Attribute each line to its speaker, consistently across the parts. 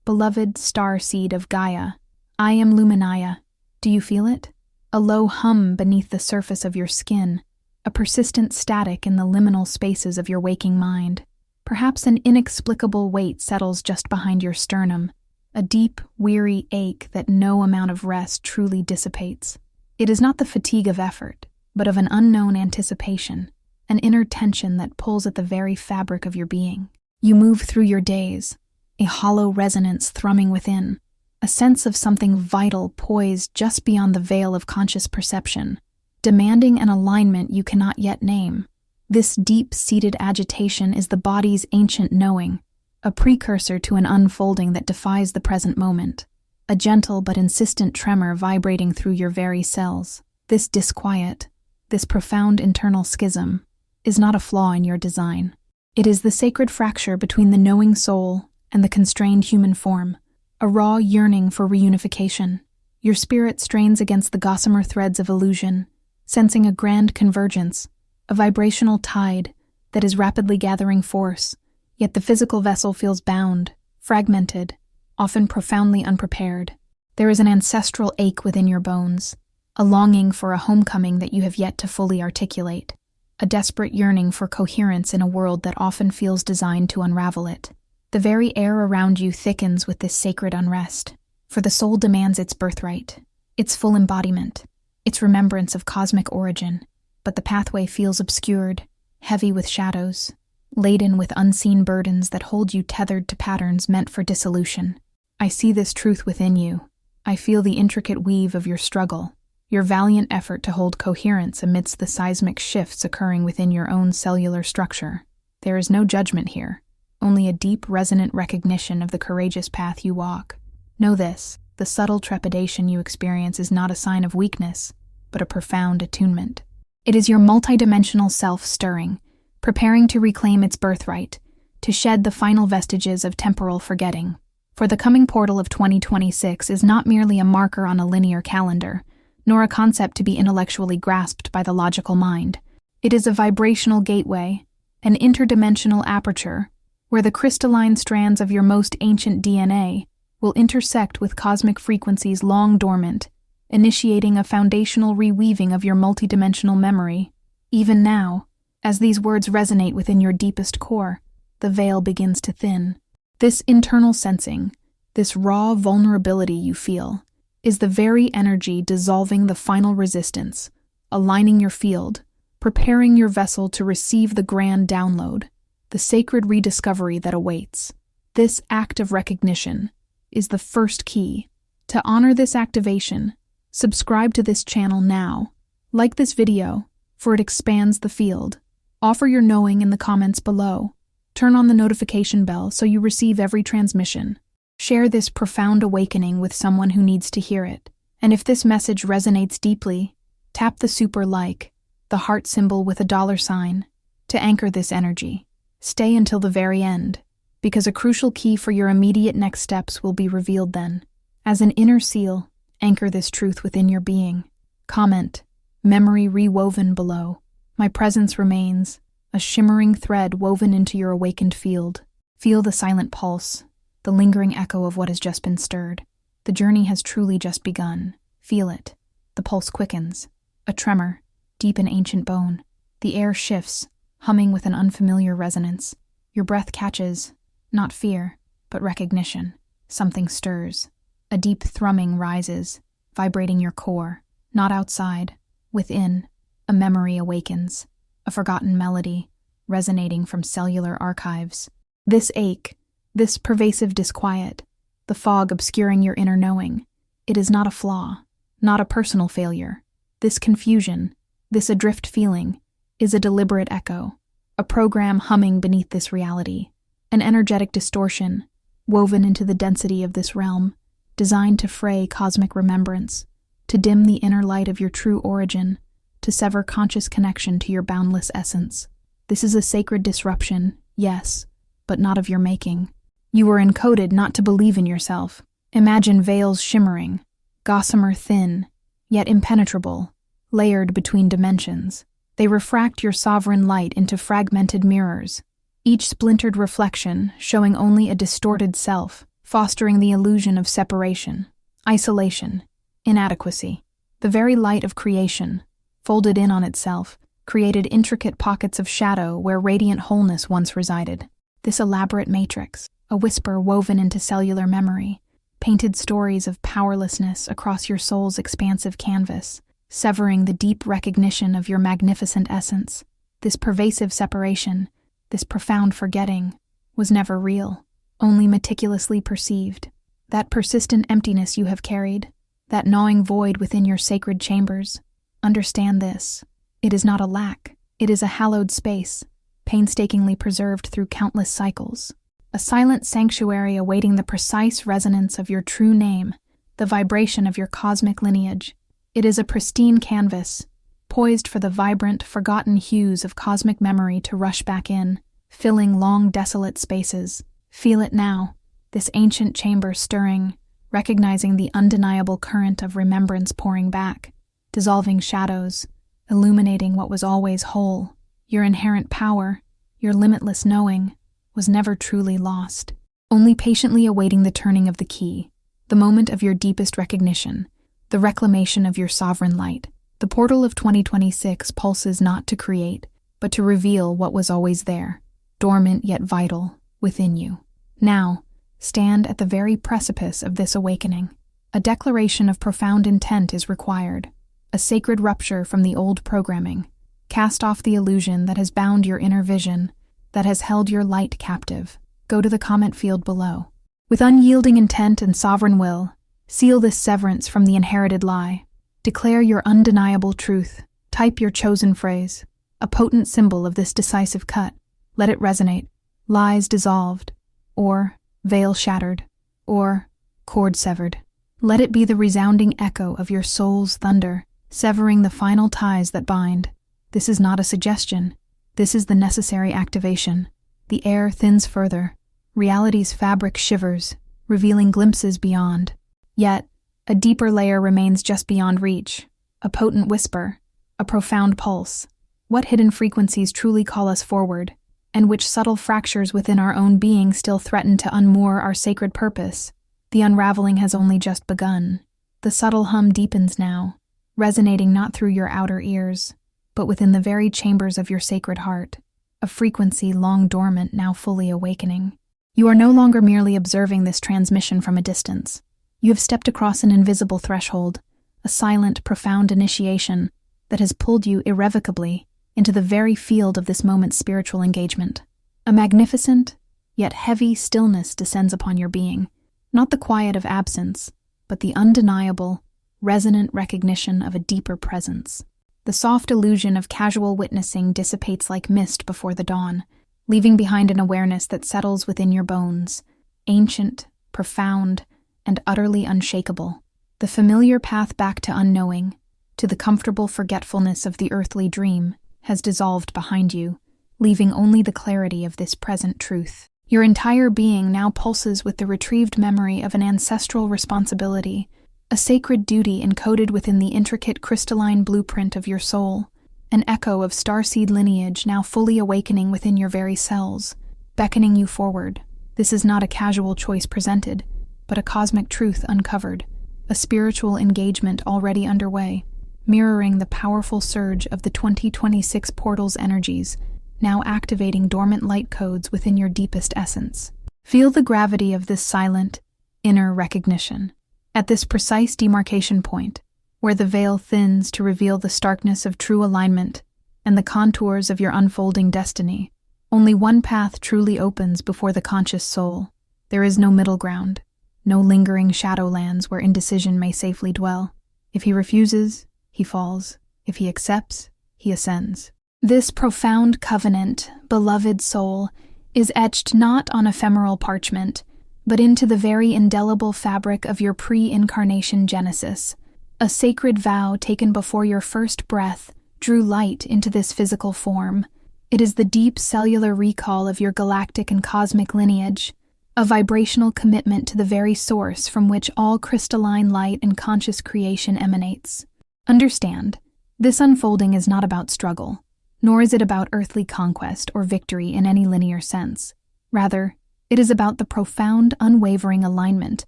Speaker 1: Beloved Starseed of Gaia, I am Luminaya. Do you feel it? A low hum beneath the surface of your skin, a persistent static in the liminal spaces of your waking mind. Perhaps an inexplicable weight settles just behind your sternum, a deep, weary ache that no amount of rest truly dissipates. It is not the fatigue of effort, but of an unknown anticipation, an inner tension that pulls at the very fabric of your being. You move through your days, a hollow resonance thrumming within, a sense of something vital poised just beyond the veil of conscious perception, demanding an alignment you cannot yet name. This deep-seated agitation is the body's ancient knowing, a precursor to an unfolding that defies the present moment, a gentle but insistent tremor vibrating through your very cells. This disquiet, this profound internal schism, is not a flaw in your design. It is the sacred fracture between the knowing soul and the constrained human form, a raw yearning for reunification. Your spirit strains against the gossamer threads of illusion, sensing a grand convergence, a vibrational tide that is rapidly gathering force, yet the physical vessel feels bound, fragmented, often profoundly unprepared. There is an ancestral ache within your bones, a longing for a homecoming that you have yet to fully articulate, a desperate yearning for coherence in a world that often feels designed to unravel it. The very air around you thickens with this sacred unrest, for the soul demands its birthright, its full embodiment, its remembrance of cosmic origin, but the pathway feels obscured, heavy with shadows, laden with unseen burdens that hold you tethered to patterns meant for dissolution. I see this truth within you. I feel the intricate weave of your struggle, your valiant effort to hold coherence amidst the seismic shifts occurring within your own cellular structure. There is no judgment here, only a deep, resonant recognition of the courageous path you walk. Know this, the subtle trepidation you experience is not a sign of weakness, but a profound attunement. It is your multidimensional self stirring, preparing to reclaim its birthright, to shed the final vestiges of temporal forgetting. For the coming portal of 2026 is not merely a marker on a linear calendar, nor a concept to be intellectually grasped by the logical mind. It is a vibrational gateway, an interdimensional aperture, where the crystalline strands of your most ancient DNA will intersect with cosmic frequencies long dormant, initiating a foundational reweaving of your multidimensional memory. Even now, as these words resonate within your deepest core, the veil begins to thin. This internal sensing, this raw vulnerability you feel, is the very energy dissolving the final resistance, aligning your field, preparing your vessel to receive the grand download, the sacred rediscovery that awaits. This act of recognition is the first key. To honor this activation, subscribe to this channel now. Like this video, for it expands the field. Offer your knowing in the comments below. Turn on the notification bell so you receive every transmission. Share this profound awakening with someone who needs to hear it. And if this message resonates deeply, tap the super like, the heart symbol with a $sign, to anchor this energy. Stay until the very end, because a crucial key for your immediate next steps will be revealed then. As an inner seal, anchor this truth within your being. Comment, memory rewoven below. My presence remains, a shimmering thread woven into your awakened field. Feel the silent pulse, the lingering echo of what has just been stirred. The journey has truly just begun. Feel it. The pulse quickens. A tremor, deep in ancient bone. The air shifts, humming with an unfamiliar resonance. Your breath catches, not fear, but recognition. Something stirs. A deep thrumming rises, vibrating your core. Not outside, within. A memory awakens. A forgotten melody, resonating from cellular archives. This ache, this pervasive disquiet, the fog obscuring your inner knowing, it is not a flaw, not a personal failure. This confusion, this adrift feeling, is a deliberate echo, a program humming beneath this reality, an energetic distortion, woven into the density of this realm, designed to fray cosmic remembrance, to dim the inner light of your true origin, to sever conscious connection to your boundless essence. This is a sacred disruption, yes, but not of your making. You were encoded not to believe in yourself. Imagine veils shimmering, gossamer thin, yet impenetrable, layered between dimensions. They refract your sovereign light into fragmented mirrors, each splintered reflection showing only a distorted self, fostering the illusion of separation, isolation, inadequacy. The very light of creation, folded in on itself, created intricate pockets of shadow where radiant wholeness once resided. This elaborate matrix, a whisper woven into cellular memory, painted stories of powerlessness across your soul's expansive canvas, severing the deep recognition of your magnificent essence. This pervasive separation, this profound forgetting, was never real, only meticulously perceived. That persistent emptiness you have carried, that gnawing void within your sacred chambers, understand this. It is not a lack, it is a hallowed space, painstakingly preserved through countless cycles. A silent sanctuary awaiting the precise resonance of your true name, the vibration of your cosmic lineage. It is a pristine canvas, poised for the vibrant, forgotten hues of cosmic memory to rush back in, filling long, desolate spaces. Feel it now, this ancient chamber stirring, recognizing the undeniable current of remembrance pouring back, dissolving shadows, illuminating what was always whole. Your inherent power, your limitless knowing, was never truly lost, only patiently awaiting the turning of the key, the moment of your deepest recognition, the reclamation of your sovereign light. The portal of 2026 pulses not to create, but to reveal what was always there, dormant yet vital, within you. Now, stand at the very precipice of this awakening. A declaration of profound intent is required, a sacred rupture from the old programming. Cast off the illusion that has bound your inner vision, that has held your light captive. Go to the comment field below. With unyielding intent and sovereign will, seal this severance from the inherited lie. Declare your undeniable truth. Type your chosen phrase, a potent symbol of this decisive cut. Let it resonate. Lies dissolved, or veil shattered, or cord severed. Let it be the resounding echo of your soul's thunder, severing the final ties that bind. This is not a suggestion. This is the necessary activation. The air thins further. Reality's fabric shivers, revealing glimpses beyond. Yet, a deeper layer remains just beyond reach. A potent whisper, a profound pulse. What hidden frequencies truly call us forward, and which subtle fractures within our own being still threaten to unmoor our sacred purpose? The unraveling has only just begun. The subtle hum deepens now, resonating not through your outer ears, but within the very chambers of your sacred heart, a frequency long dormant now fully awakening. You are no longer merely observing this transmission from a distance. You have stepped across an invisible threshold, a silent, profound initiation that has pulled you irrevocably into the very field of this moment's spiritual engagement. A magnificent, yet heavy stillness descends upon your being, not the quiet of absence, but the undeniable, resonant recognition of a deeper presence. The soft illusion of casual witnessing dissipates like mist before the dawn, leaving behind an awareness that settles within your bones, ancient, profound, and utterly unshakable. The familiar path back to unknowing, to the comfortable forgetfulness of the earthly dream, has dissolved behind you, leaving only the clarity of this present truth. Your entire being now pulses with the retrieved memory of an ancestral responsibility, a sacred duty encoded within the intricate crystalline blueprint of your soul, an echo of starseed lineage now fully awakening within your very cells, beckoning you forward. This is not a casual choice presented, but a cosmic truth uncovered, a spiritual engagement already underway, mirroring the powerful surge of the 2026 portal's energies, now activating dormant light codes within your deepest essence. Feel the gravity of this silent, inner recognition. At this precise demarcation point, where the veil thins to reveal the starkness of true alignment and the contours of your unfolding destiny, only one path truly opens before the conscious soul. There is no middle ground, no lingering shadowlands where indecision may safely dwell. If he refuses, he falls. If he accepts, he ascends. This profound covenant, beloved soul, is etched not on ephemeral parchment, but into the very indelible fabric of your pre-incarnation genesis. A sacred vow taken before your first breath drew light into this physical form. It is the deep cellular recall of your galactic and cosmic lineage, a vibrational commitment to the very source from which all crystalline light and conscious creation emanates. Understand, this unfolding is not about struggle, nor is it about earthly conquest or victory in any linear sense. Rather, It is about the profound, unwavering alignment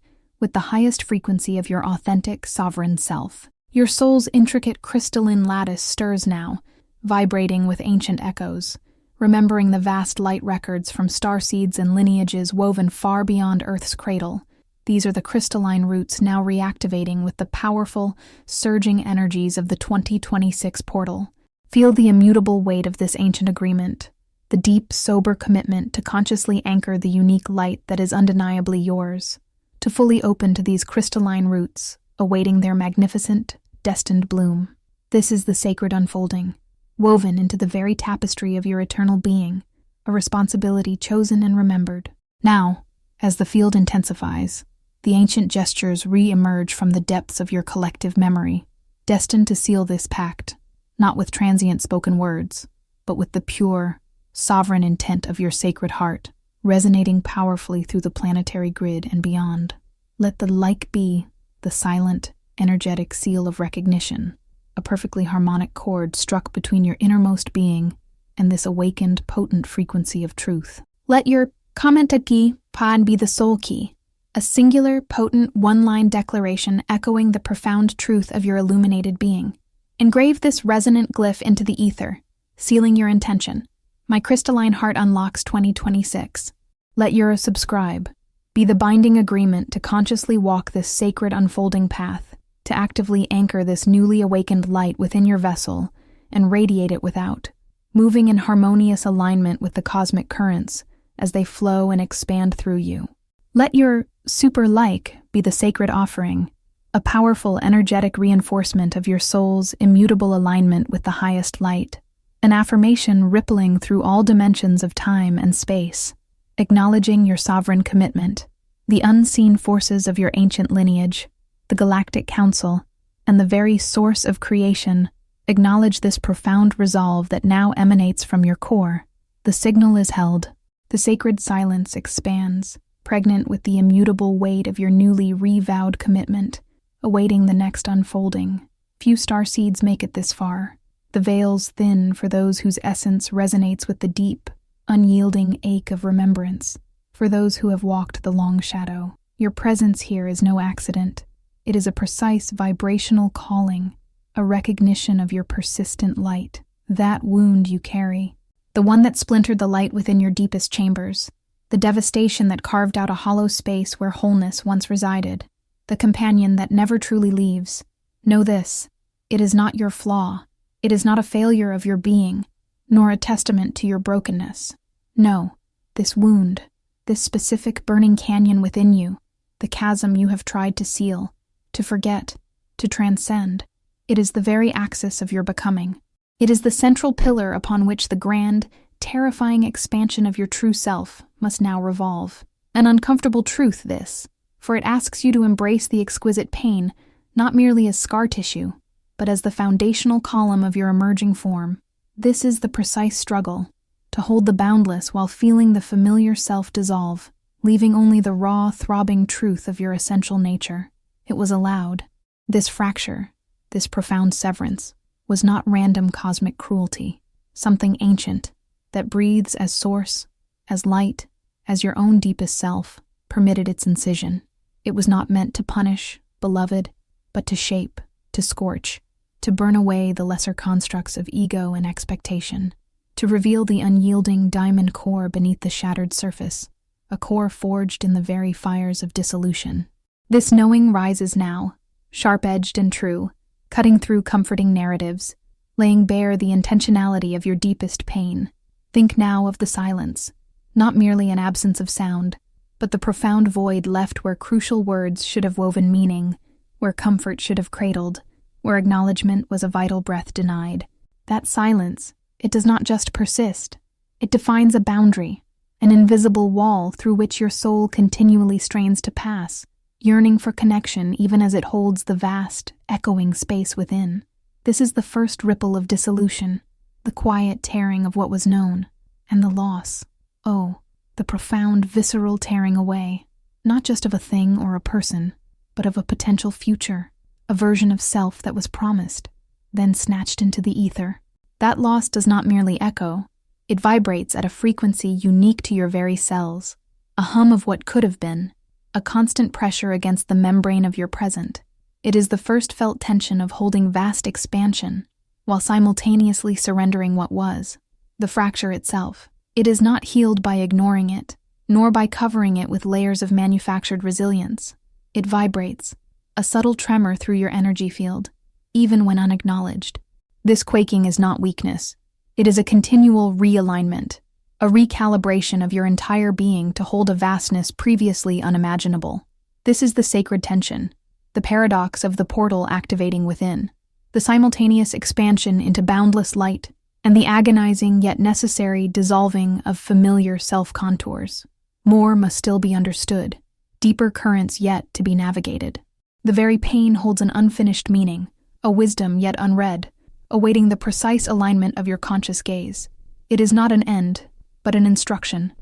Speaker 1: with the highest frequency of your authentic, sovereign self. Your soul's intricate crystalline lattice stirs now, vibrating with ancient echoes, remembering the vast light records from starseeds and lineages woven far beyond Earth's cradle. These are the crystalline roots now reactivating with the powerful, surging energies of the 2026 portal. Feel the immutable weight of this ancient agreement, the deep, sober commitment to consciously anchor the unique light that is undeniably yours, to fully open to these crystalline roots, awaiting their magnificent, destined bloom. This is the sacred unfolding, woven into the very tapestry of your eternal being, a responsibility chosen and remembered. Now, as the field intensifies, the ancient gestures re-emerge from the depths of your collective memory, destined to seal this pact, not with transient spoken words, but with the pure, sovereign intent of your sacred heart, resonating powerfully through the planetary grid and beyond. Let the like be the silent, energetic seal of recognition, a perfectly harmonic chord struck between your innermost being and this awakened, potent frequency of truth. Let your commented key pod be the soul key, a singular, potent, one-line declaration echoing the profound truth of your illuminated being. Engrave this resonant glyph into the ether, sealing your intention. My crystalline heart unlocks 2026. Let your subscribe be the binding agreement to consciously walk this sacred unfolding path, to actively anchor this newly awakened light within your vessel and radiate it without, moving in harmonious alignment with the cosmic currents as they flow and expand through you. Let your super-like be the sacred offering, a powerful, energetic reinforcement of your soul's immutable alignment with the highest light, an affirmation rippling through all dimensions of time and space, acknowledging your sovereign commitment. The unseen forces of your ancient lineage, the galactic council, and the very source of creation acknowledge this profound resolve that now emanates from your core. The signal is held. The sacred silence expands, pregnant with the immutable weight of your newly re-vowed commitment, awaiting the next unfolding. Few starseeds make it this far. The veil's thin for those whose essence resonates with the deep, unyielding ache of remembrance. For those who have walked the long shadow, your presence here is no accident. It is a precise vibrational calling, a recognition of your persistent light, that wound you carry, the one that splintered the light within your deepest chambers, the devastation that carved out a hollow space where wholeness once resided, the companion that never truly leaves. Know this, it is not your flaw, it is not a failure of your being, nor a testament to your brokenness. No, this wound, this specific burning canyon within you, the chasm you have tried to seal, to forget, to transcend, it is the very axis of your becoming. It is the central pillar upon which the grand, terrifying expansion of your true self must now revolve. An uncomfortable truth, this, for it asks you to embrace the exquisite pain, not merely as scar tissue, but as the foundational column of your emerging form. This is the precise struggle, to hold the boundless while feeling the familiar self dissolve, leaving only the raw, throbbing truth of your essential nature. It was allowed. This fracture, this profound severance, was not random cosmic cruelty, something ancient, that breathes as source, as light, as your own deepest self, permitted its incision. It was not meant to punish, beloved, but to shape, to scorch, to burn away the lesser constructs of ego and expectation, to reveal the unyielding diamond core beneath the shattered surface, a core forged in the very fires of dissolution. This knowing rises now, sharp-edged and true, cutting through comforting narratives, laying bare the intentionality of your deepest pain. Think now of the silence, not merely an absence of sound, but the profound void left where crucial words should have woven meaning, where comfort should have cradled, where acknowledgement was a vital breath denied. That silence, it does not just persist, it defines a boundary, an invisible wall through which your soul continually strains to pass, yearning for connection even as it holds the vast, echoing space within. This is the first ripple of dissolution, the quiet tearing of what was known, and the loss. Oh, the profound, visceral tearing away, not just of a thing or a person, but of a potential future, a version of self that was promised, then snatched into the ether. That loss does not merely echo, it vibrates at a frequency unique to your very cells, a hum of what could have been, a constant pressure against the membrane of your present. It is the first felt tension of holding vast expansion, while simultaneously surrendering what was, the fracture itself. It is not healed by ignoring it, nor by covering it with layers of manufactured resilience. It vibrates, a subtle tremor through your energy field, even when unacknowledged. This quaking is not weakness. It is a continual realignment, a recalibration of your entire being to hold a vastness previously unimaginable. This is the sacred tension, the paradox of the portal activating within, the simultaneous expansion into boundless light, and the agonizing yet necessary dissolving of familiar self-contours. More must still be understood, deeper currents yet to be navigated. The very pain holds an unfinished meaning, a wisdom yet unread, awaiting the precise alignment of your conscious gaze. It is not an end, but an instruction,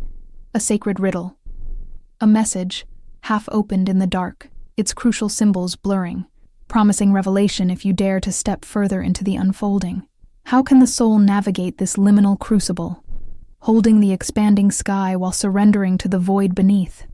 Speaker 1: a sacred riddle, a message, half opened in the dark, its crucial symbols blurring, promising revelation if you dare to step further into the unfolding. How can the soul navigate this liminal crucible, holding the expanding sky while surrendering to the void beneath?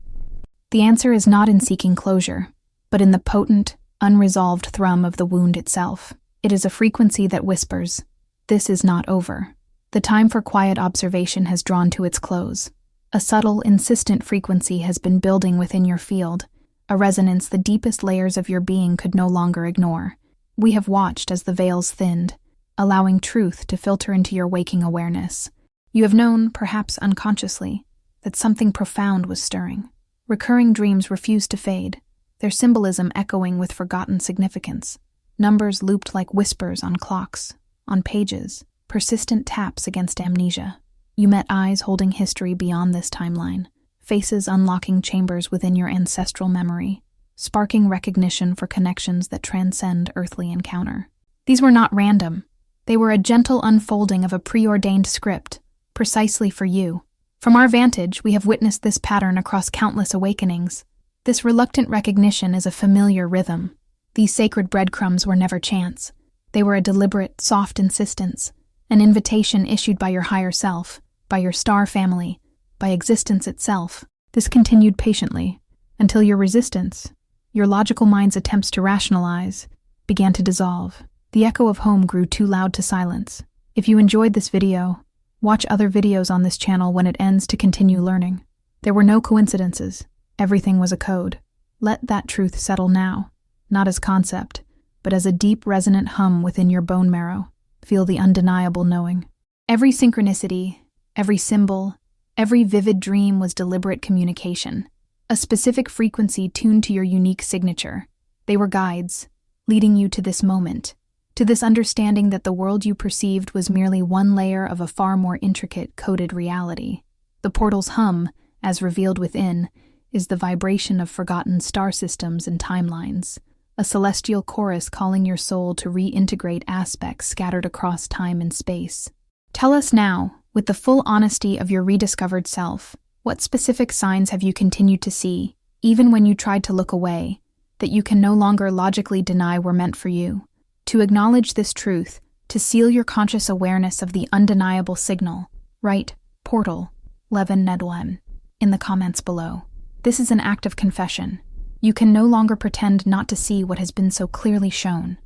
Speaker 1: The answer is not in seeking closure, but in the potent, unresolved thrum of the wound itself. It is a frequency that whispers, "This is not over." The time for quiet observation has drawn to its close. A subtle, insistent frequency has been building within your field, a resonance the deepest layers of your being could no longer ignore. We have watched as the veils thinned, allowing truth to filter into your waking awareness. You have known, perhaps unconsciously, that something profound was stirring. Recurring dreams refused to fade, their symbolism echoing with forgotten significance. Numbers looped like whispers on clocks, on pages, persistent taps against amnesia. You met eyes holding history beyond this timeline, faces unlocking chambers within your ancestral memory, sparking recognition for connections that transcend earthly encounter. These were not random. They were a gentle unfolding of a preordained script, precisely for you. From our vantage, we have witnessed this pattern across countless awakenings. This reluctant recognition is a familiar rhythm. These sacred breadcrumbs were never chance. They were a deliberate, soft insistence, an invitation issued by your higher self, by your star family, by existence itself. This continued patiently, until your resistance, your logical mind's attempts to rationalize, began to dissolve. The echo of home grew too loud to silence. If you enjoyed this video, watch other videos on this channel when it ends to continue learning. There were no coincidences. Everything was a code. Let that truth settle now, not as concept, but as a deep, resonant hum within your bone marrow. Feel the undeniable knowing. Every synchronicity, every symbol, every vivid dream was deliberate communication, a specific frequency tuned to your unique signature. They were guides, leading you to this moment, to this understanding that the world you perceived was merely one layer of a far more intricate, coded reality. The portal's hum, as revealed within, is the vibration of forgotten star systems and timelines, a celestial chorus calling your soul to reintegrate aspects scattered across time and space. Tell us now, with the full honesty of your rediscovered self, what specific signs have you continued to see, even when you tried to look away, that you can no longer logically deny were meant for you? To acknowledge this truth, to seal your conscious awareness of the undeniable signal, write portal, Levin Nedlem, in the comments below. This is an act of confession. You can no longer pretend not to see what has been so clearly shown.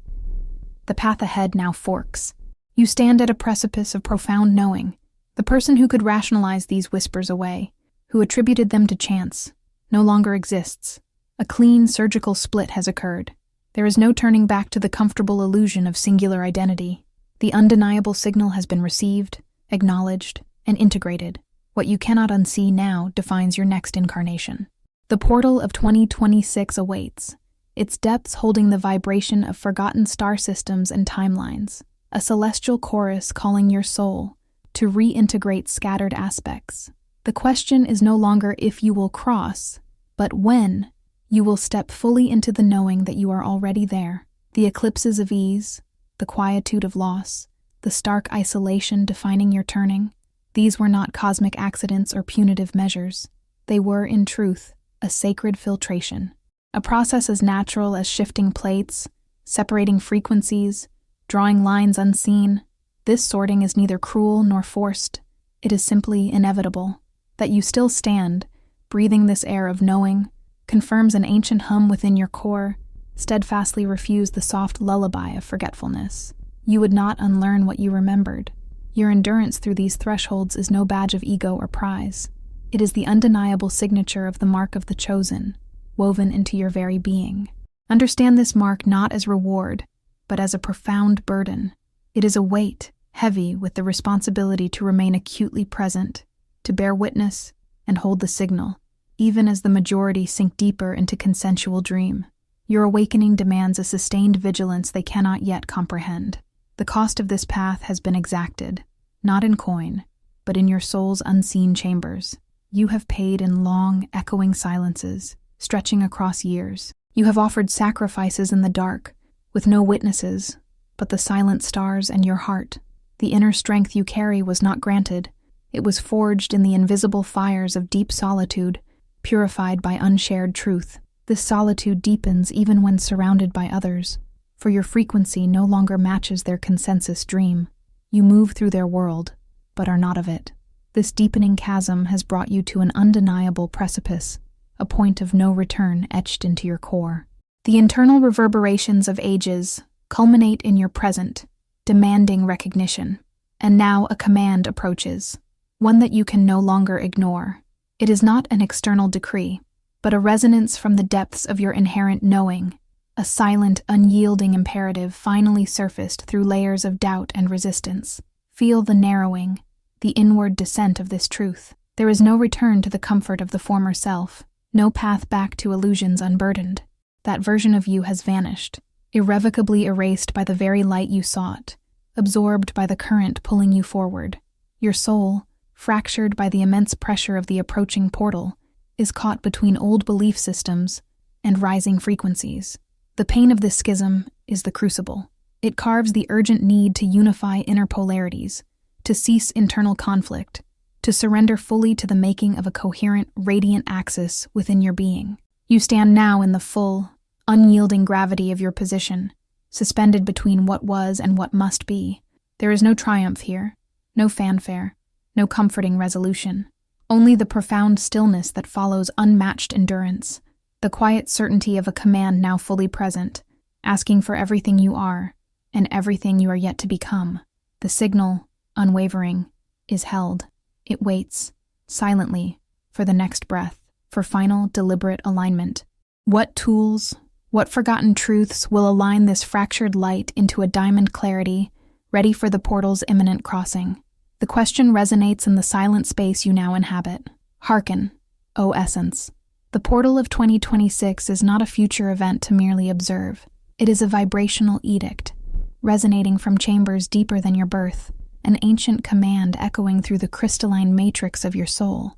Speaker 1: The path ahead now forks. You stand at a precipice of profound knowing. The person who could rationalize these whispers away, who attributed them to chance, no longer exists. A clean, surgical split has occurred. There is no turning back to the comfortable illusion of singular identity. The undeniable signal has been received, acknowledged, and integrated. What you cannot unsee now defines your next incarnation. The portal of 2026 awaits, its depths holding the vibration of forgotten star systems and timelines, a celestial chorus calling your soul to reintegrate scattered aspects. The question is no longer if you will cross, but when you will step fully into the knowing that you are already there. The eclipses of ease, the quietude of loss, the stark isolation defining your turning, these were not cosmic accidents or punitive measures. They were, in truth, a sacred filtration, a process as natural as shifting plates, separating frequencies, drawing lines unseen. This sorting is neither cruel nor forced. It is simply inevitable. That you still stand, breathing this air of knowing, confirms an ancient hum within your core, steadfastly refuse the soft lullaby of forgetfulness. You would not unlearn what you remembered. Your endurance through these thresholds is no badge of ego or prize. It is the undeniable signature of the mark of the chosen, woven into your very being. Understand this mark not as reward, but as a profound burden. It is a weight, heavy with the responsibility to remain acutely present, to bear witness and hold the signal, even as the majority sink deeper into consensual dream. Your awakening demands a sustained vigilance they cannot yet comprehend. The cost of this path has been exacted, not in coin, but in your soul's unseen chambers. You have paid in long, echoing silences, stretching across years. You have offered sacrifices in the dark, with no witnesses, but the silent stars and your heart. The inner strength you carry was not granted. It was forged in the invisible fires of deep solitude, purified by unshared truth. This solitude deepens even when surrounded by others, for your frequency no longer matches their consensus dream. You move through their world, but are not of it. This deepening chasm has brought you to an undeniable precipice, a point of no return etched into your core. The internal reverberations of ages culminate in your present, demanding recognition. And now a command approaches, one that you can no longer ignore. It is not an external decree, but a resonance from the depths of your inherent knowing, a silent, unyielding imperative finally surfaced through layers of doubt and resistance. Feel the narrowing, the inward descent of this truth. There is no return to the comfort of the former self, no path back to illusions unburdened. That version of you has vanished, irrevocably erased by the very light you sought, absorbed by the current pulling you forward. Your soul, fractured by the immense pressure of the approaching portal, is caught between old belief systems and rising frequencies. The pain of this schism is the crucible. It carves the urgent need to unify inner polarities, to cease internal conflict, to surrender fully to the making of a coherent, radiant axis within your being. You stand now in the full, unyielding gravity of your position, suspended between what was and what must be. There is no triumph here, no fanfare, no comforting resolution. Only the profound stillness that follows unmatched endurance, the quiet certainty of a command now fully present, asking for everything you are and everything you are yet to become. The signal, unwavering, is held. It waits, silently, for the next breath, for final, deliberate alignment. What tools, what forgotten truths will align this fractured light into a diamond clarity, ready for the portal's imminent crossing? The question resonates in the silent space you now inhabit. Hearken, O essence. The portal of 2026 is not a future event to merely observe. It is a vibrational edict, resonating from chambers deeper than your birth, an ancient command echoing through the crystalline matrix of your soul.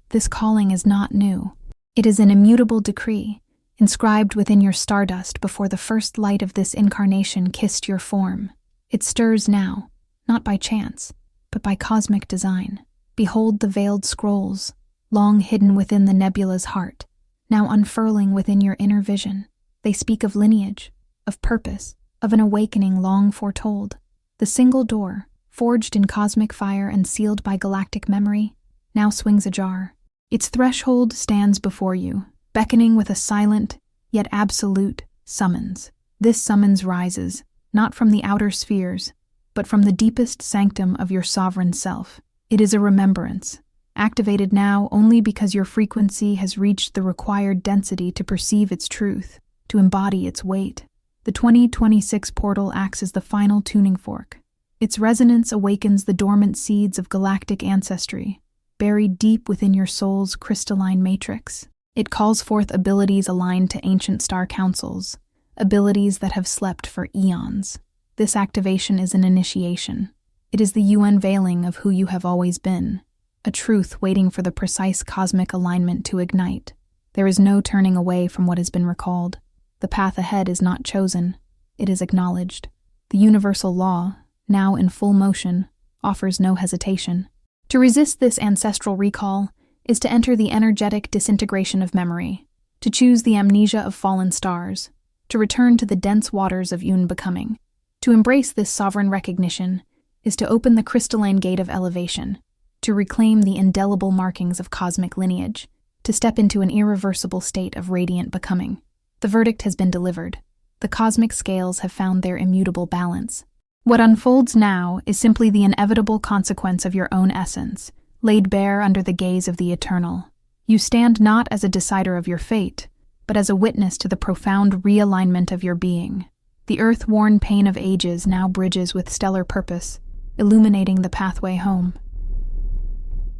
Speaker 1: This calling is not new. It is an immutable decree, inscribed within your stardust before the first light of this incarnation kissed your form. It stirs now, not by chance, but by cosmic design. Behold the veiled scrolls, long hidden within the nebula's heart, now unfurling within your inner vision. They speak of lineage, of purpose, of an awakening long foretold. The single door, forged in cosmic fire and sealed by galactic memory, now swings ajar. Its threshold stands before you, beckoning with a silent, yet absolute, summons. This summons rises, not from the outer spheres, but from the deepest sanctum of your sovereign self. It is a remembrance, activated now only because your frequency has reached the required density to perceive its truth, to embody its weight. The 2026 portal acts as the final tuning fork. Its resonance awakens the dormant seeds of galactic ancestry, buried deep within your soul's crystalline matrix. It calls forth abilities aligned to ancient star councils, abilities that have slept for eons. This activation is an initiation. It is the unveiling of who you have always been, a truth waiting for the precise cosmic alignment to ignite. There is no turning away from what has been recalled. The path ahead is not chosen, it is acknowledged. The universal law, now in full motion, offers no hesitation. To resist this ancestral recall is to enter the energetic disintegration of memory, to choose the amnesia of fallen stars, to return to the dense waters of unbecoming. To embrace this sovereign recognition is to open the crystalline gate of elevation, to reclaim the indelible markings of cosmic lineage, to step into an irreversible state of radiant becoming. The verdict has been delivered. The cosmic scales have found their immutable balance. What unfolds now is simply the inevitable consequence of your own essence, laid bare under the gaze of the eternal. You stand not as a decider of your fate, but as a witness to the profound realignment of your being. The earth-worn pain of ages now bridges with stellar purpose, illuminating the pathway home.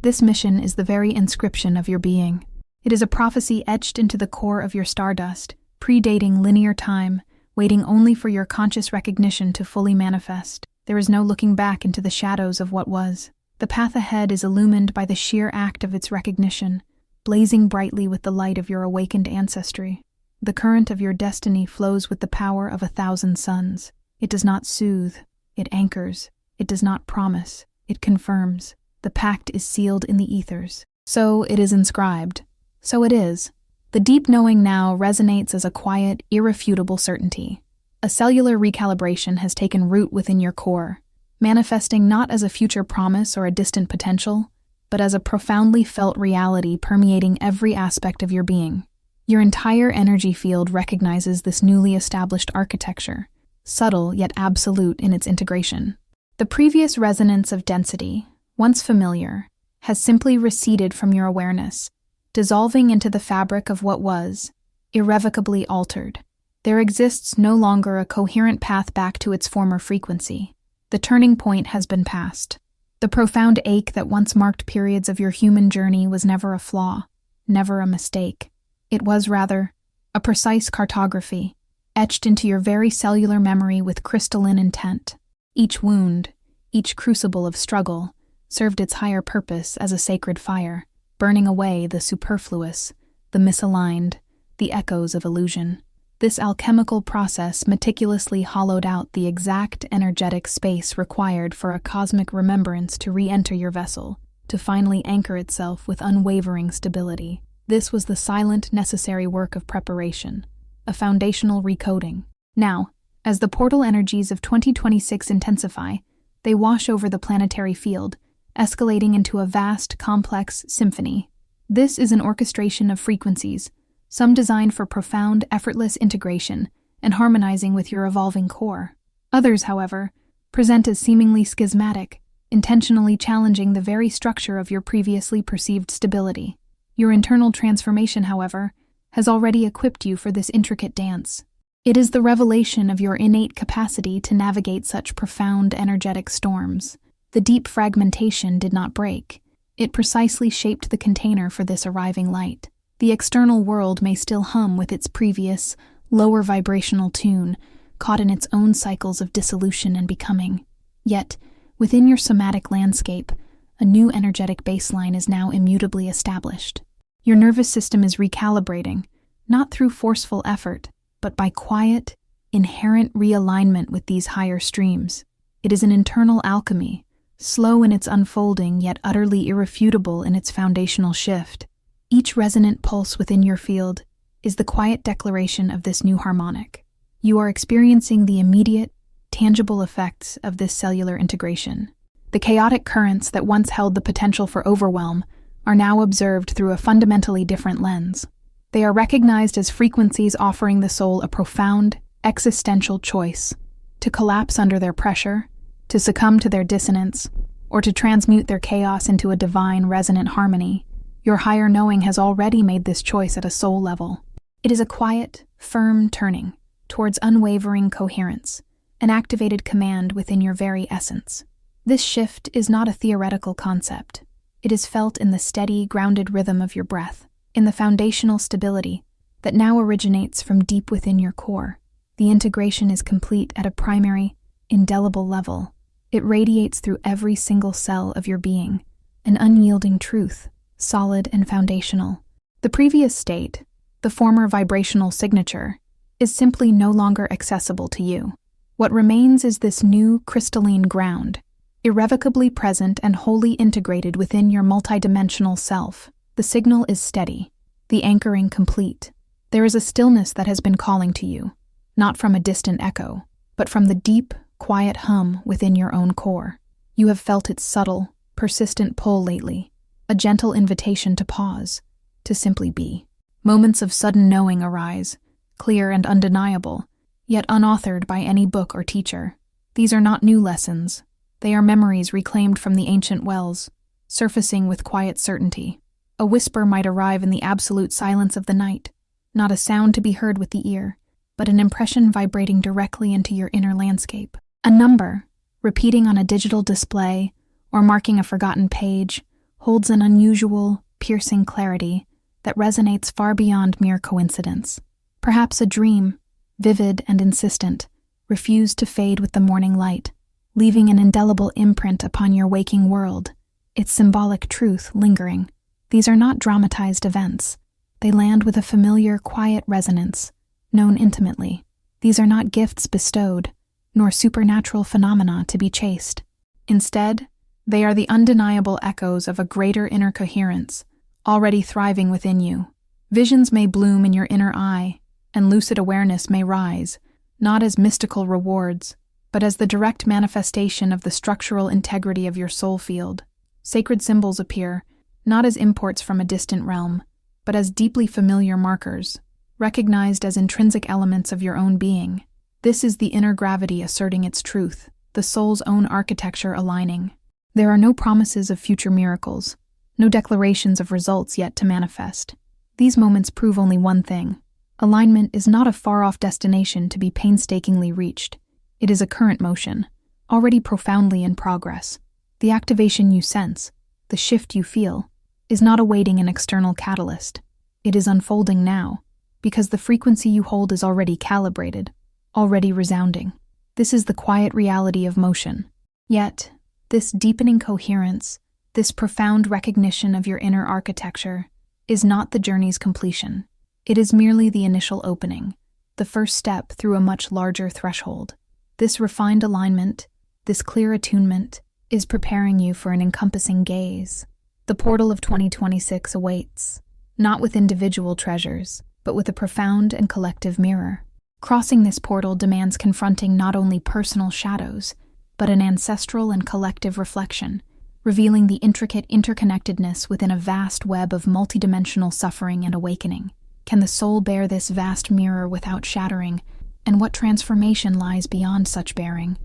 Speaker 1: This mission is the very inscription of your being. It is a prophecy etched into the core of your stardust, predating linear time, waiting only for your conscious recognition to fully manifest. There is no looking back into the shadows of what was. The path ahead is illumined by the sheer act of its recognition, blazing brightly with the light of your awakened ancestry. The current of your destiny flows with the power of 1,000 suns. It does not soothe, it anchors. It does not promise, it confirms. The pact is sealed in the ethers. So it is inscribed. So it is. The deep knowing now resonates as a quiet, irrefutable certainty. A cellular recalibration has taken root within your core, manifesting not as a future promise or a distant potential, but as a profoundly felt reality permeating every aspect of your being. Your entire energy field recognizes this newly established architecture, subtle yet absolute in its integration. The previous resonance of density, once familiar, has simply receded from your awareness, dissolving into the fabric of what was, irrevocably altered. There exists no longer a coherent path back to its former frequency. The turning point has been passed. The profound ache that once marked periods of your human journey was never a flaw, never a mistake. It was, rather, a precise cartography, etched into your very cellular memory with crystalline intent. Each wound, each crucible of struggle, served its higher purpose as a sacred fire, burning away the superfluous, the misaligned, the echoes of illusion. This alchemical process meticulously hollowed out the exact energetic space required for a cosmic remembrance to re-enter your vessel, to finally anchor itself with unwavering stability. This was the silent, necessary work of preparation, a foundational recoding. Now, as the portal energies of 2026 intensify, they wash over the planetary field, escalating into a vast, complex symphony. This is an orchestration of frequencies, some designed for profound, effortless integration and harmonizing with your evolving core. Others, however, present as seemingly schismatic, intentionally challenging the very structure of your previously perceived stability. Your internal transformation, however, has already equipped you for this intricate dance. It is the revelation of your innate capacity to navigate such profound energetic storms. The deep fragmentation did not break. It precisely shaped the container for this arriving light. The external world may still hum with its previous, lower vibrational tune, caught in its own cycles of dissolution and becoming. Yet, within your somatic landscape, a new energetic baseline is now immutably established. Your nervous system is recalibrating, not through forceful effort, but by quiet, inherent realignment with these higher streams. It is an internal alchemy, slow in its unfolding yet utterly irrefutable in its foundational shift. Each resonant pulse within your field is the quiet declaration of this new harmonic. You are experiencing the immediate, tangible effects of this cellular integration. The chaotic currents that once held the potential for overwhelm are now observed through a fundamentally different lens. They are recognized as frequencies offering the soul a profound, existential choice: to collapse under their pressure, to succumb to their dissonance, or to transmute their chaos into a divine, resonant harmony. Your higher knowing has already made this choice at a soul level. It is a quiet, firm turning towards unwavering coherence, an activated command within your very essence. This shift is not a theoretical concept. It is felt in the steady, grounded rhythm of your breath, in the foundational stability that now originates from deep within your core. The integration is complete at a primary, indelible level. It radiates through every single cell of your being, an unyielding truth, solid and foundational. The previous state, the former vibrational signature, is simply no longer accessible to you. What remains is this new crystalline ground, irrevocably present and wholly integrated within your multidimensional self. The signal is steady, the anchoring complete. There is a stillness that has been calling to you, not from a distant echo, but from the deep, quiet hum within your own core. You have felt its subtle, persistent pull lately, a gentle invitation to pause, to simply be. Moments of sudden knowing arise, clear and undeniable, yet unauthored by any book or teacher. These are not new lessons. They are memories reclaimed from the ancient wells, surfacing with quiet certainty. A whisper might arrive in the absolute silence of the night, not a sound to be heard with the ear, but an impression vibrating directly into your inner landscape. A number, repeating on a digital display or marking a forgotten page, holds an unusual, piercing clarity that resonates far beyond mere coincidence. Perhaps a dream, vivid and insistent, refused to fade with the morning light, leaving an indelible imprint upon your waking world, its symbolic truth lingering. These are not dramatized events. They land with a familiar, quiet resonance, known intimately. These are not gifts bestowed, nor supernatural phenomena to be chased. Instead, they are the undeniable echoes of a greater inner coherence, already thriving within you. Visions may bloom in your inner eye, and lucid awareness may rise, not as mystical rewards, but as the direct manifestation of the structural integrity of your soul field. Sacred symbols appear, not as imports from a distant realm, but as deeply familiar markers, recognized as intrinsic elements of your own being. This is the inner gravity asserting its truth, the soul's own architecture aligning. There are no promises of future miracles, no declarations of results yet to manifest. These moments prove only one thing. Alignment is not a far-off destination to be painstakingly reached. It is a current motion, already profoundly in progress. The activation you sense, the shift you feel, is not awaiting an external catalyst. It is unfolding now, because the frequency you hold is already calibrated, already resounding. This is the quiet reality of motion. Yet, this deepening coherence, this profound recognition of your inner architecture, is not the journey's completion. It is merely the initial opening, the first step through a much larger threshold. This refined alignment, this clear attunement, is preparing you for an encompassing gaze. The portal of 2026 awaits, not with individual treasures, but with a profound and collective mirror. Crossing this portal demands confronting not only personal shadows, but an ancestral and collective reflection, revealing the intricate interconnectedness within a vast web of multidimensional suffering and awakening. Can the soul bear this vast mirror without shattering, and what transformation lies beyond such bearing?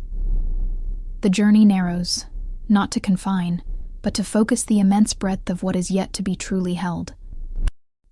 Speaker 1: The journey narrows, not to confine, but to focus the immense breadth of what is yet to be truly held.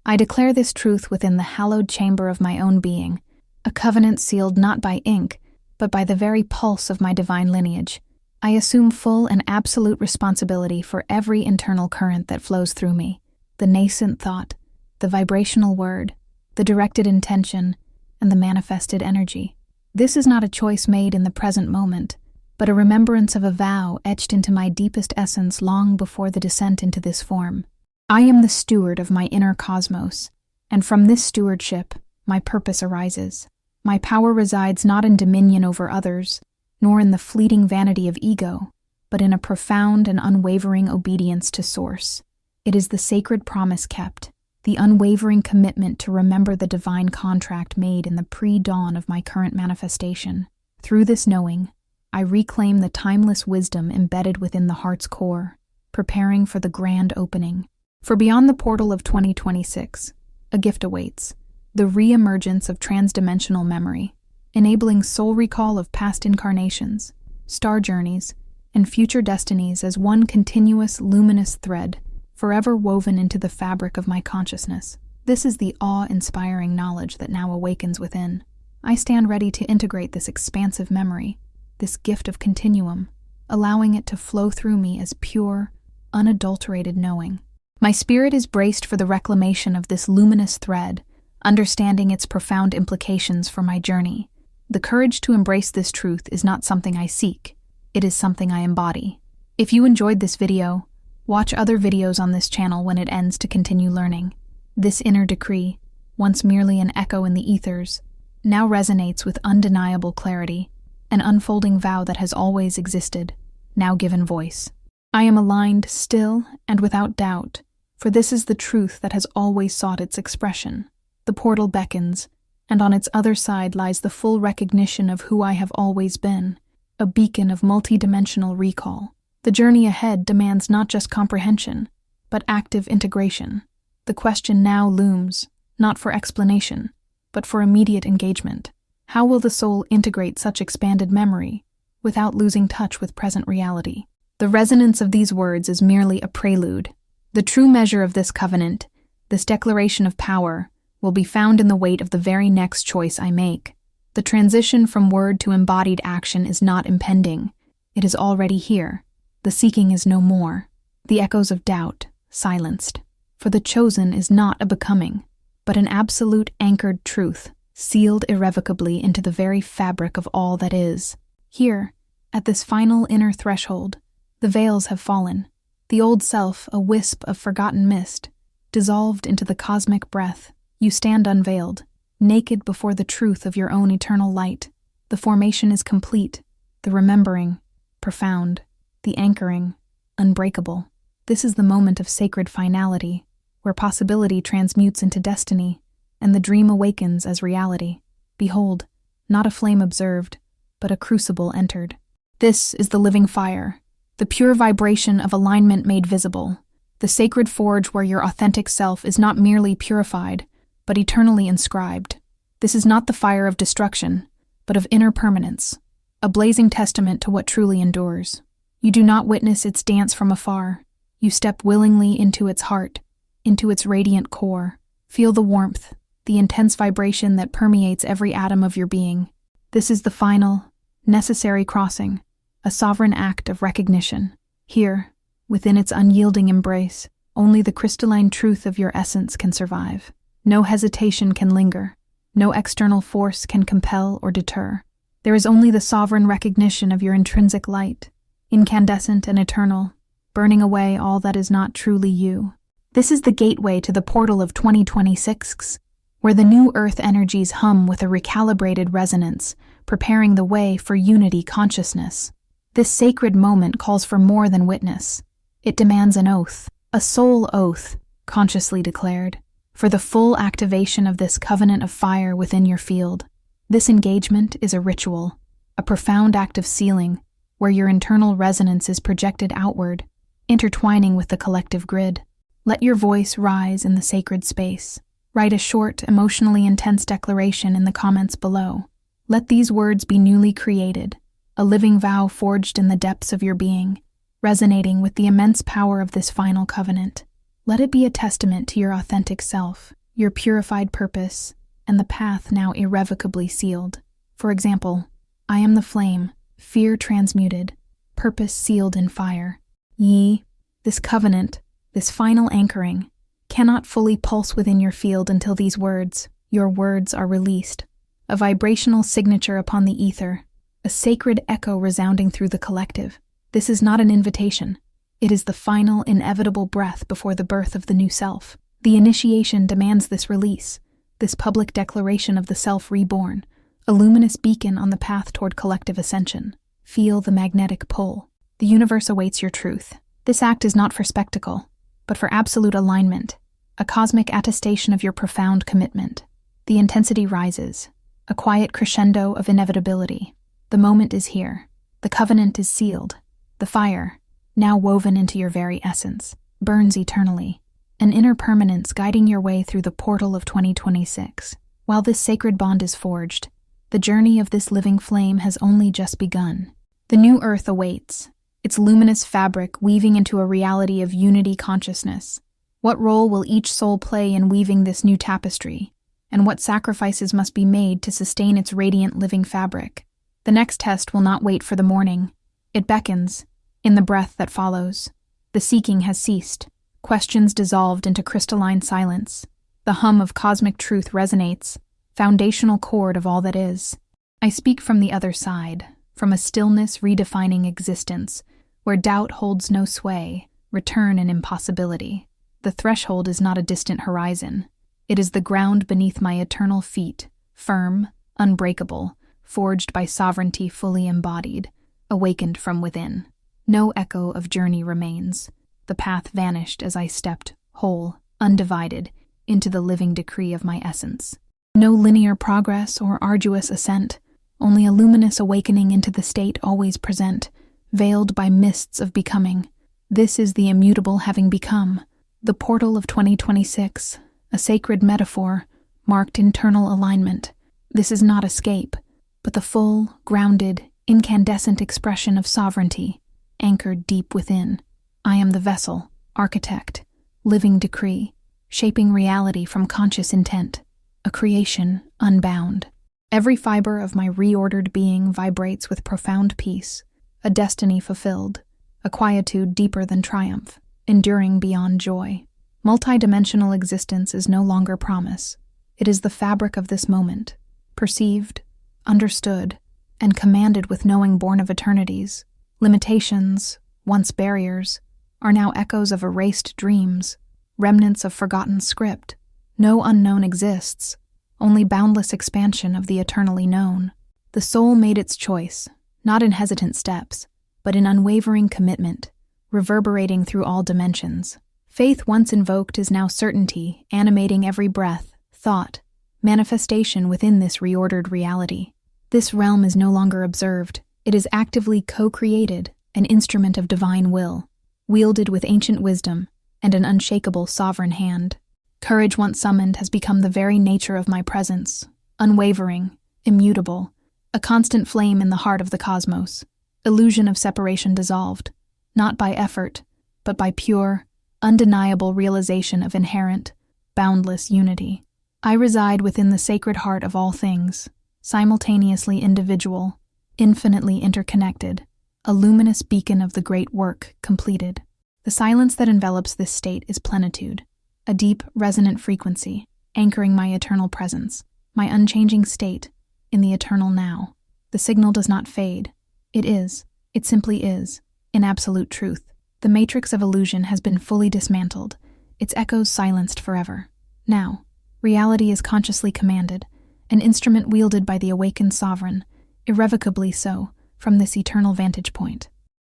Speaker 1: I declare this truth within the hallowed chamber of my own being, a covenant sealed not by ink, but by the very pulse of my divine lineage. I assume full and absolute responsibility for every internal current that flows through me, the nascent thought, the vibrational word, the directed intention, and the manifested energy. This is not a choice made in the present moment, but a remembrance of a vow etched into my deepest essence long before the descent into this form. I am the steward of my inner cosmos, and from this stewardship, my purpose arises. My power resides not in dominion over others, nor in the fleeting vanity of ego, but in a profound and unwavering obedience to Source. It is the sacred promise kept, the unwavering commitment to remember the divine contract made in the pre-dawn of my current manifestation. Through this knowing, I reclaim the timeless wisdom embedded within the heart's core, preparing for the grand opening. For beyond the portal of 2026, a gift awaits, the re-emergence of transdimensional memory, enabling soul recall of past incarnations, star journeys, and future destinies as one continuous luminous thread, forever woven into the fabric of my consciousness. This is the awe-inspiring knowledge that now awakens within. I stand ready to integrate this expansive memory, this gift of continuum, allowing it to flow through me as pure, unadulterated knowing. My spirit is braced for the reclamation of this luminous thread, understanding its profound implications for my journey. The courage to embrace this truth is not something I seek, it is something I embody. If you enjoyed this video, watch other videos on this channel when it ends to continue learning. This inner decree, once merely an echo in the ethers, now resonates with undeniable clarity, an unfolding vow that has always existed, now given voice. I am aligned still and without doubt, for this is the truth that has always sought its expression. The portal beckons, and on its other side lies the full recognition of who I have always been, a beacon of multidimensional recall. The journey ahead demands not just comprehension, but active integration. The question now looms, not for explanation, but for immediate engagement. How will the soul integrate such expanded memory without losing touch with present reality? The resonance of these words is merely a prelude. The true measure of this covenant, this declaration of power, will be found in the weight of the very next choice I make. The transition from word to embodied action is not impending. It is already here. The seeking is no more. The echoes of doubt, silenced. For the chosen is not a becoming, but an absolute anchored truth, sealed irrevocably into the very fabric of all that is. Here, at this final inner threshold, the veils have fallen. The old self, a wisp of forgotten mist, dissolved into the cosmic breath. You stand unveiled, naked before the truth of your own eternal light. The formation is complete, the remembering, profound, the anchoring, unbreakable. This is the moment of sacred finality, where possibility transmutes into destiny, and the dream awakens as reality. Behold, not a flame observed, but a crucible entered. This is the living fire, the pure vibration of alignment made visible, the sacred forge where your authentic self is not merely purified, but eternally inscribed. This is not the fire of destruction, but of inner permanence, a blazing testament to what truly endures. You do not witness its dance from afar. You step willingly into its heart, into its radiant core. Feel the warmth, the intense vibration that permeates every atom of your being. This is the final, necessary crossing, a sovereign act of recognition. Here, within its unyielding embrace, only the crystalline truth of your essence can survive. No hesitation can linger. No external force can compel or deter. There is only the sovereign recognition of your intrinsic light, incandescent and eternal, burning away all that is not truly you. This is the gateway to the portal of 2026, where the new earth energies hum with a recalibrated resonance, preparing the way for unity consciousness. This sacred moment calls for more than witness. It demands an oath, a soul oath, consciously declared, for the full activation of this covenant of fire within your field. This engagement is a ritual, a profound act of sealing, where your internal resonance is projected outward, intertwining with the collective grid. Let your voice rise in the sacred space. Write a short, emotionally intense declaration in the comments below. Let these words be newly created, a living vow forged in the depths of your being, resonating with the immense power of this final covenant. Let it be a testament to your authentic self, your purified purpose, and the path now irrevocably sealed. For example, I am the flame, fear transmuted, purpose sealed in fire. This covenant, this final anchoring, cannot fully pulse within your field until these words, your words, are released. A vibrational signature upon the ether, a sacred echo resounding through the collective. This is not an invitation. It is the final, inevitable breath before the birth of the new self. The initiation demands this release, this public declaration of the self reborn, a luminous beacon on the path toward collective ascension. Feel the magnetic pull. The universe awaits your truth. This act is not for spectacle, but for absolute alignment, a cosmic attestation of your profound commitment. The intensity rises, a quiet crescendo of inevitability. The moment is here. The covenant is sealed. The fire, now woven into your very essence, burns eternally, an inner permanence guiding your way through the portal of 2026. While this sacred bond is forged, the journey of this living flame has only just begun. The new earth awaits, its luminous fabric weaving into a reality of unity consciousness. What role will each soul play in weaving this new tapestry, and what sacrifices must be made to sustain its radiant living fabric? The next test will not wait for the morning. It beckons, in the breath that follows. The seeking has ceased, questions dissolved into crystalline silence. The hum of cosmic truth resonates, foundational chord of all that is. I speak from the other side, from a stillness redefining existence, where doubt holds no sway, return an impossibility. The threshold is not a distant horizon. It is the ground beneath my eternal feet, firm, unbreakable, forged by sovereignty fully embodied, awakened from within. No echo of journey remains. The path vanished as I stepped, whole, undivided, into the living decree of my essence. No linear progress or arduous ascent, only a luminous awakening into the state always present, veiled by mists of becoming. This is the immutable having become, the portal of 2026, a sacred metaphor, marked internal alignment. This is not escape, but the full, grounded, incandescent expression of sovereignty, anchored deep within. I am the vessel, architect, living decree, shaping reality from conscious intent, a creation unbound. Every fiber of my reordered being vibrates with profound peace, a destiny fulfilled, a quietude deeper than triumph, enduring beyond joy. Multidimensional existence is no longer promise. It is the fabric of this moment, perceived, understood, and commanded with knowing born of eternities. Limitations, once barriers, are now echoes of erased dreams, remnants of forgotten script. No unknown exists, only boundless expansion of the eternally known. The soul made its choice, not in hesitant steps, but in unwavering commitment, reverberating through all dimensions. Faith once invoked is now certainty, animating every breath, thought, manifestation within this reordered reality. This realm is no longer observed, it is actively co-created, an instrument of divine will, wielded with ancient wisdom and an unshakable sovereign hand. Courage once summoned has become the very nature of my presence, unwavering, immutable, a constant flame in the heart of the cosmos, illusion of separation dissolved, not by effort, but by pure, undeniable realization of inherent, boundless unity. I reside within the sacred heart of all things, simultaneously individual, infinitely interconnected, a luminous beacon of the great work completed. The silence that envelops this state is plenitude, a deep, resonant frequency, anchoring my eternal presence, my unchanging state, in the eternal now. The signal does not fade. It simply is, in absolute truth. The matrix of illusion has been fully dismantled, its echoes silenced forever. Now, reality is consciously commanded, an instrument wielded by the awakened sovereign, irrevocably so, from this eternal vantage point.